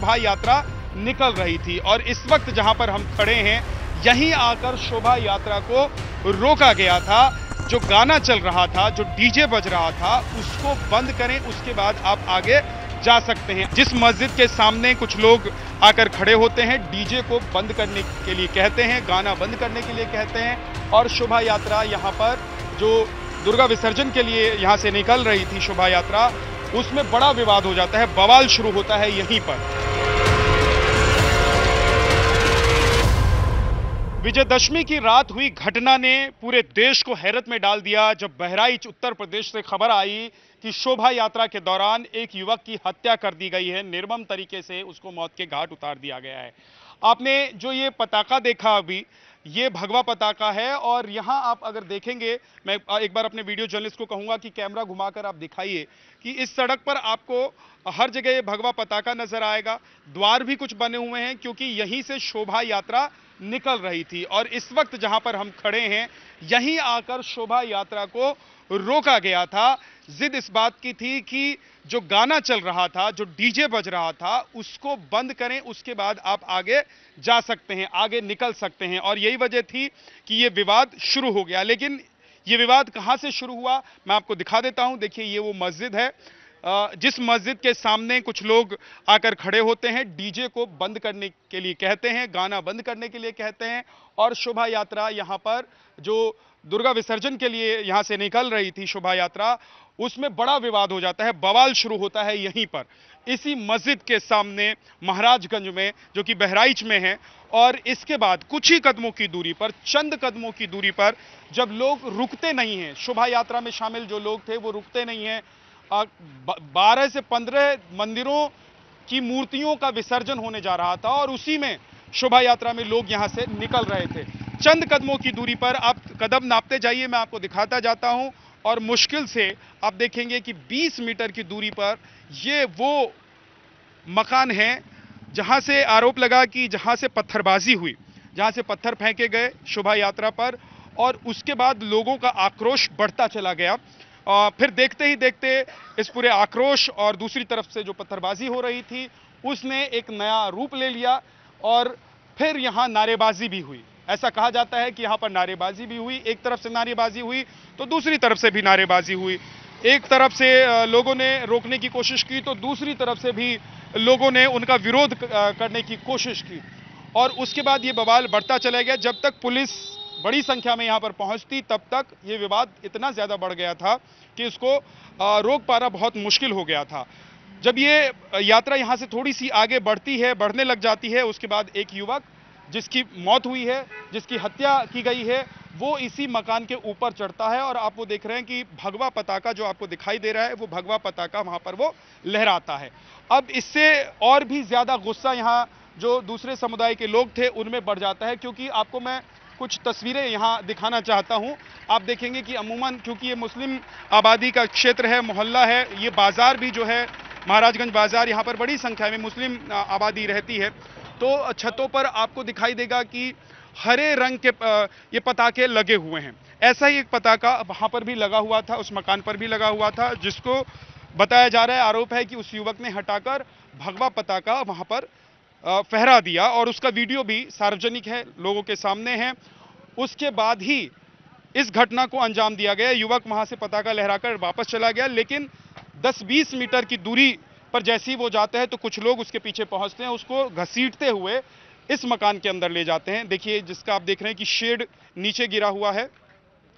शोभा यात्रा निकल रही थी और इस वक्त जहां पर हम खड़े हैं यहीं आकर शोभा यात्रा को रोका गया था। जो गाना चल रहा था, जो डीजे बज रहा था, उसको बंद करें, उसके बाद आप आगे जा सकते हैं। जिस मस्जिद के सामने कुछ लोग आकर खड़े होते हैं, डीजे को बंद करने के लिए कहते हैं, गाना बंद करने के लिए कहते हैं और शोभा यात्रा यहां पर जो दुर्गा विसर्जन के लिए यहां से निकल रही थी शोभा यात्रा, उसमें बड़ा विवाद हो जाता है, बवाल शुरू होता है यहीं पर। विजयदशमी की रात हुई घटना ने पूरे देश को हैरत में डाल दिया जब बहराइच उत्तर प्रदेश से खबर आई कि शोभा यात्रा के दौरान एक युवक की हत्या कर दी गई है। निर्मम तरीके से उसको मौत के घाट उतार दिया गया है। आपने जो ये पताका देखा अभी, ये भगवा पताका है और यहां आप अगर देखेंगे, मैं एक बार अपने वीडियो जर्नलिस्ट को कहूंगा कि कैमरा घुमाकर आप दिखाइए कि इस सड़क पर आपको हर जगह ये भगवा पताका नजर आएगा। द्वार भी कुछ बने हुए हैं क्योंकि यहीं से शोभा यात्रा निकल रही थी और इस वक्त जहां पर हम खड़े हैं यहीं आकर शोभा यात्रा को रोका गया था। जिद इस बात की थी कि जो गाना चल रहा था, जो डीजे बज रहा था, उसको बंद करें, उसके बाद आप आगे जा सकते हैं, आगे निकल सकते हैं और यही वजह थी कि यह विवाद शुरू हो गया। लेकिन यह विवाद कहां से शुरू हुआ मैं आपको दिखा देता हूं। देखिए, ये वो मस्जिद है जिस मस्जिद के सामने कुछ लोग आकर खड़े होते हैं, डीजे को बंद करने के लिए कहते हैं, गाना बंद करने के लिए कहते हैं और शोभा यात्रा यहां पर जो दुर्गा विसर्जन के लिए यहां से निकल रही थी शोभा यात्रा, उसमें बड़ा विवाद हो जाता है, बवाल शुरू होता है यहीं पर, इसी मस्जिद के सामने महाराजगंज में, जो कि बहराइच में है। और इसके बाद कुछ ही कदमों की दूरी पर, चंद कदमों की दूरी पर, जब लोग रुकते नहीं हैं, शोभा यात्रा में शामिल जो लोग थे वो रुकते नहीं हैं, 12 से 15 मंदिरों की मूर्तियों का विसर्जन होने जा रहा था और उसी में शोभा यात्रा में लोग यहां से निकल रहे थे। चंद कदमों की दूरी पर आप कदम नापते जाइए, मैं आपको दिखाता जाता हूं और मुश्किल से आप देखेंगे कि 20 मीटर की दूरी पर ये वो मकान है जहां से आरोप लगा कि जहां से पत्थरबाजी हुई, जहां से पत्थर फेंके गए शोभा यात्रा पर और उसके बाद लोगों का आक्रोश बढ़ता चला गया। फिर देखते ही देखते इस पूरे आक्रोश और दूसरी तरफ से जो पत्थरबाजी हो रही थी उसने एक नया रूप ले लिया और फिर यहां नारेबाजी भी हुई। ऐसा कहा जाता है कि यहां पर नारेबाजी भी हुई, एक तरफ से नारेबाजी हुई तो दूसरी तरफ से भी नारेबाजी हुई। एक तरफ से लोगों ने रोकने की कोशिश की तो दूसरी तरफ से भी लोगों ने उनका विरोध करने की कोशिश की और उसके बाद ये बवाल बढ़ता चला गया। जब तक पुलिस बड़ी संख्या में यहां पर पहुंचती तब तक ये विवाद इतना ज्यादा बढ़ गया था कि इसको रोक पाना बहुत मुश्किल हो गया था। जब ये यात्रा यहां से थोड़ी सी आगे बढ़ती है, बढ़ने लग जाती है, उसके बाद एक युवक जिसकी मौत हुई है, जिसकी हत्या की गई है, वो इसी मकान के ऊपर चढ़ता है और आप वो देख रहे हैं कि भगवा पताका जो आपको दिखाई दे रहा है, वो भगवा पताका वहां पर वो लहराता है। अब इससे और भी ज्यादा गुस्सा यहां जो दूसरे समुदाय के लोग थे उनमें बढ़ जाता है, क्योंकि आपको मैं कुछ तस्वीरें यहां दिखाना चाहता हूं। आप देखेंगे कि अमूमन क्योंकि ये मुस्लिम आबादी का क्षेत्र है, मोहल्ला है, ये बाजार भी जो है महाराजगंज बाजार, यहां पर बड़ी संख्या में मुस्लिम आबादी रहती है, तो छतों पर आपको दिखाई देगा कि हरे रंग के ये पताके लगे हुए हैं। ऐसा ही एक पताका वहां पर भी लगा हुआ था, उस मकान पर भी लगा हुआ था, जिसको बताया जा रहा है, आरोप है कि उस युवक ने हटाकर भगवा पताका वहां पर फहरा दिया और उसका वीडियो भी सार्वजनिक है, लोगों के सामने है। उसके बाद ही इस घटना को अंजाम दिया गया। युवक वहां से पताका लहराकर वापस चला गया, लेकिन 10-20 मीटर की दूरी पर जैसे ही वो जाता है तो कुछ लोग उसके पीछे पहुंचते हैं, उसको घसीटते हुए इस मकान के अंदर ले जाते हैं। देखिए, जिसका आप देख रहे हैं कि शेड नीचे गिरा हुआ है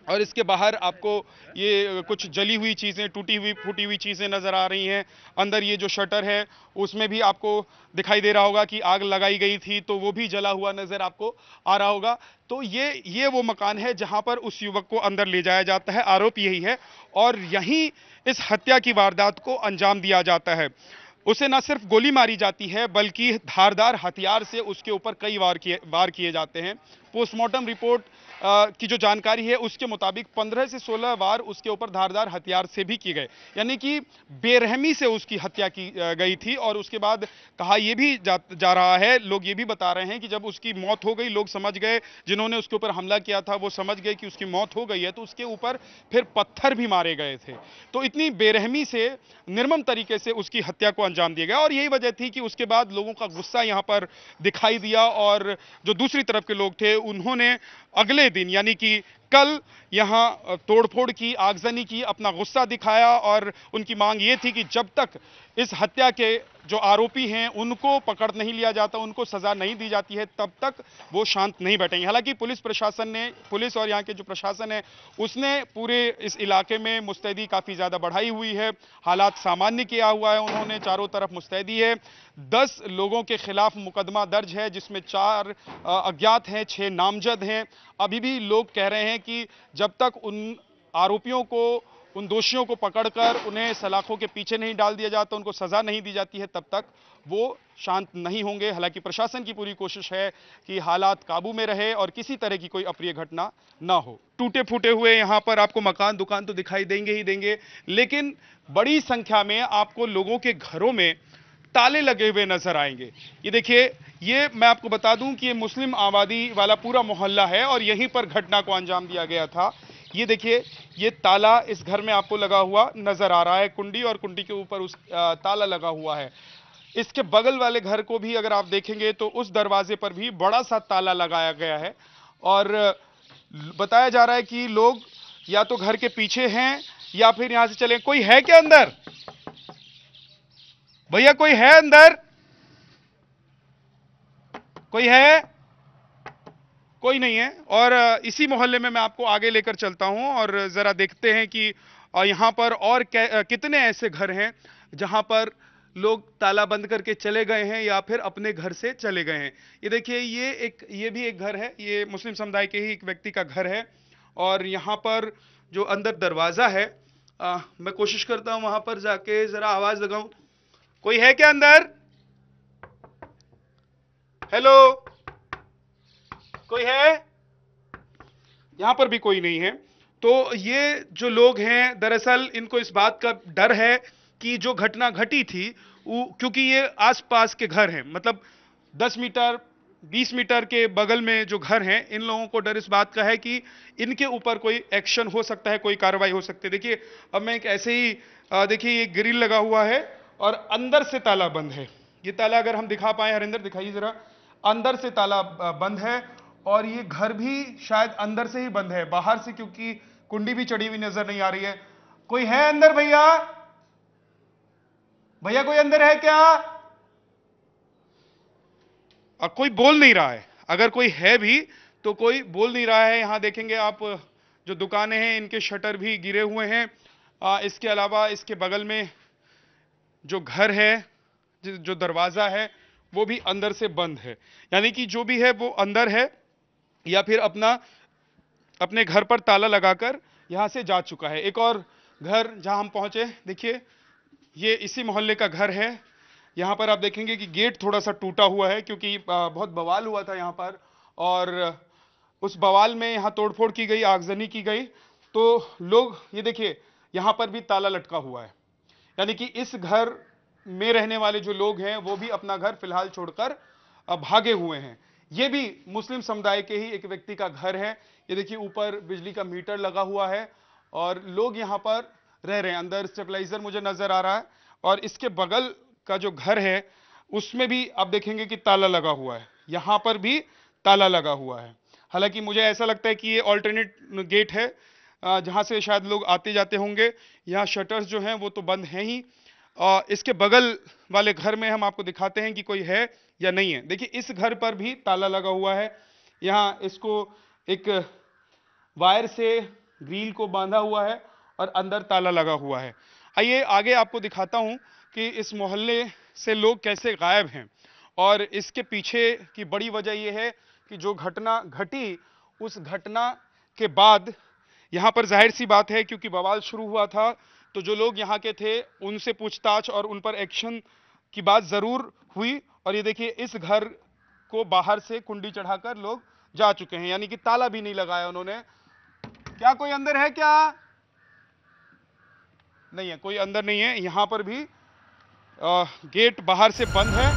और इसके बाहर आपको ये कुछ जली हुई चीजें, टूटी हुई फूटी हुई चीजें नजर आ रही हैं। अंदर ये जो शटर है उसमें भी आपको दिखाई दे रहा होगा कि आग लगाई गई थी, तो वो भी जला हुआ नजर आपको आ रहा होगा। तो ये वो मकान है जहां पर उस युवक को अंदर ले जाया जाता है, आरोप यही है और यहीं इस हत्या की वारदात को अंजाम दिया जाता है। उसे न सिर्फ गोली मारी जाती है बल्कि धारदार हथियार से उसके ऊपर कई वार किए जाते हैं। पोस्टमार्टम रिपोर्ट की जो जानकारी है उसके मुताबिक 15 से 16 वार उसके ऊपर धारदार हथियार से भी की गए, यानी कि बेरहमी से उसकी हत्या की गई थी। और उसके बाद कहा यह भी जा रहा है, लोग ये भी बता रहे हैं कि जब उसकी मौत हो गई, लोग समझ गए, जिन्होंने उसके ऊपर हमला किया था वो समझ गए कि उसकी मौत हो गई है, तो उसके ऊपर फिर पत्थर भी मारे गए थे। तो इतनी बेरहमी से, निर्मम तरीके से उसकी हत्या को अंजाम दिया गया। और यही वजह थी कि उसके बाद लोगों का गुस्सा यहां पर दिखाई दिया, और जो दूसरी तरफ के लोग थे उन्होंने अगले दिन यानी कि कल यहां तोड़फोड़ की, आगजनी की, अपना गुस्सा दिखाया। और उनकी मांग यह थी कि जब तक इस हत्या के जो आरोपी हैं उनको पकड़ नहीं लिया जाता, उनको सजा नहीं दी जाती है, तब तक वो शांत नहीं बैठेंगे। हालांकि पुलिस और यहां के जो प्रशासन है उसने पूरे इस इलाके में मुस्तैदी काफी ज्यादा बढ़ाई हुई है, हालात सामान्य किया हुआ है उन्होंने, चारों तरफ मुस्तैदी है। 10 लोगों के खिलाफ मुकदमा दर्ज है, जिसमें 4 अज्ञात हैं, 6 नामजद हैं। अभी भी लोग कह रहे हैं कि जब तक उन आरोपियों को, उन दोषियों को पकड़कर उन्हें सलाखों के पीछे नहीं डाल दिया जाता, उनको सजा नहीं दी जाती है, तब तक वो शांत नहीं होंगे। हालांकि प्रशासन की पूरी कोशिश है कि हालात काबू में रहे और किसी तरह की कोई अप्रिय घटना ना हो। टूटे फूटे हुए यहां पर आपको मकान, दुकान तो दिखाई देंगे ही देंगे, लेकिन बड़ी संख्या में आपको लोगों के घरों में ताले लगे हुए नजर आएंगे। ये देखिए, ये मैं आपको बता दूं कि ये मुस्लिम आबादी वाला पूरा मोहल्ला है और यहीं पर घटना को अंजाम दिया गया था। ये देखिए, ये ताला इस घर में आपको लगा हुआ नजर आ रहा है, कुंडी, और कुंडी के ऊपर उस ताला लगा हुआ है। इसके बगल वाले घर को भी अगर आप देखेंगे तो उस दरवाजे पर भी बड़ा सा ताला लगाया गया है। और बताया जा रहा है कि लोग या तो घर के पीछे हैं या फिर यहां से चले। कोई है क्या अंदर? भैया कोई है अंदर? कोई है? कोई नहीं है। और इसी मोहल्ले में मैं आपको आगे लेकर चलता हूं और जरा देखते हैं कि यहां पर और कितने ऐसे घर हैं जहां पर लोग ताला बंद करके चले गए हैं या फिर अपने घर से चले गए हैं। ये देखिए, ये भी एक घर है, ये मुस्लिम समुदाय के ही एक व्यक्ति का घर है। और यहां पर जो अंदर दरवाजा है, मैं कोशिश करता हूं वहां पर जाके जरा आवाज लगाऊं। कोई है क्या अंदर? हेलो, कोई है? यहां पर भी कोई नहीं है। तो ये जो लोग हैं, दरअसल इनको इस बात का डर है कि जो घटना घटी थी, क्योंकि ये आसपास के घर हैं, मतलब 10 मीटर 20 मीटर के बगल में जो घर हैं, इन लोगों को डर इस बात का है कि इनके ऊपर कोई एक्शन हो सकता है, कोई कार्रवाई हो सकती है। देखिए, अब मैं एक ऐसे ही देखिए, ये ग्रिल लगा हुआ है और अंदर से ताला बंद है। ये ताला अगर हम दिखा पाए, हरिंदर दिखाइए जरा, अंदर से ताला बंद है। और ये घर भी शायद अंदर से ही बंद है, बाहर से क्योंकि कुंडी भी चढ़ी हुई नजर नहीं आ रही है। कोई है अंदर? भैया, भैया कोई अंदर है क्या? कोई बोल नहीं रहा है। अगर कोई है भी तो कोई बोल नहीं रहा है। यहां देखेंगे आप, जो दुकानें हैं इनके शटर भी गिरे हुए हैं। इसके अलावा इसके बगल में जो घर है, जो दरवाजा है, वो भी अंदर से बंद है, यानी कि जो भी है वो अंदर है या फिर अपने घर पर ताला लगाकर यहां से जा चुका है। एक और घर जहां हम पहुंचे, देखिए, ये इसी मोहल्ले का घर है। यहां पर आप देखेंगे कि गेट थोड़ा सा टूटा हुआ है क्योंकि बहुत बवाल हुआ था यहां पर, और उस बवाल में यहां तोड़फोड़ की गई, आगजनी की गई। तो लोग, ये देखिए, यहां पर भी ताला लटका हुआ है, यानी कि इस घर में रहने वाले जो लोग हैं वो भी अपना घर फिलहाल छोड़कर भागे हुए हैं। ये भी मुस्लिम समुदाय के ही एक व्यक्ति का घर है। ये देखिए, ऊपर बिजली का मीटर लगा हुआ है और लोग यहां पर रह रहे हैं। अंदर स्टेबलाइजर मुझे नजर आ रहा है। और इसके बगल का जो घर है उसमें भी आप देखेंगे कि ताला लगा हुआ है, यहां पर भी ताला लगा हुआ है। हालांकि मुझे ऐसा लगता है कि ये ऑल्टरनेट गेट है, जहां से शायद लोग आते जाते होंगे। यहां शटर्स जो हैं वो तो बंद हैं ही। इसके बगल वाले घर में हम आपको दिखाते हैं कि कोई है या नहीं है। देखिए, इस घर पर भी ताला लगा हुआ है। यहां इसको एक वायर से ग्रिल को बांधा हुआ है और अंदर ताला लगा हुआ है। आइए आगे आपको दिखाता हूं कि इस मोहल्ले से लोग कैसे गायब हैं। और इसके पीछे की बड़ी वजह यह है कि जो घटना घटी, उस घटना के बाद यहां पर जाहिर सी बात है, क्योंकि बवाल शुरू हुआ था, तो जो लोग यहां के थे उनसे पूछताछ और उन पर एक्शन की बात जरूर हुई। और ये देखिए, इस घर को बाहर से कुंडी चढ़ाकर लोग जा चुके हैं, यानी कि ताला भी नहीं लगाया उन्होंने। क्या कोई अंदर है क्या? नहीं है, कोई अंदर नहीं है। यहां पर भी गेट बाहर से बंद है।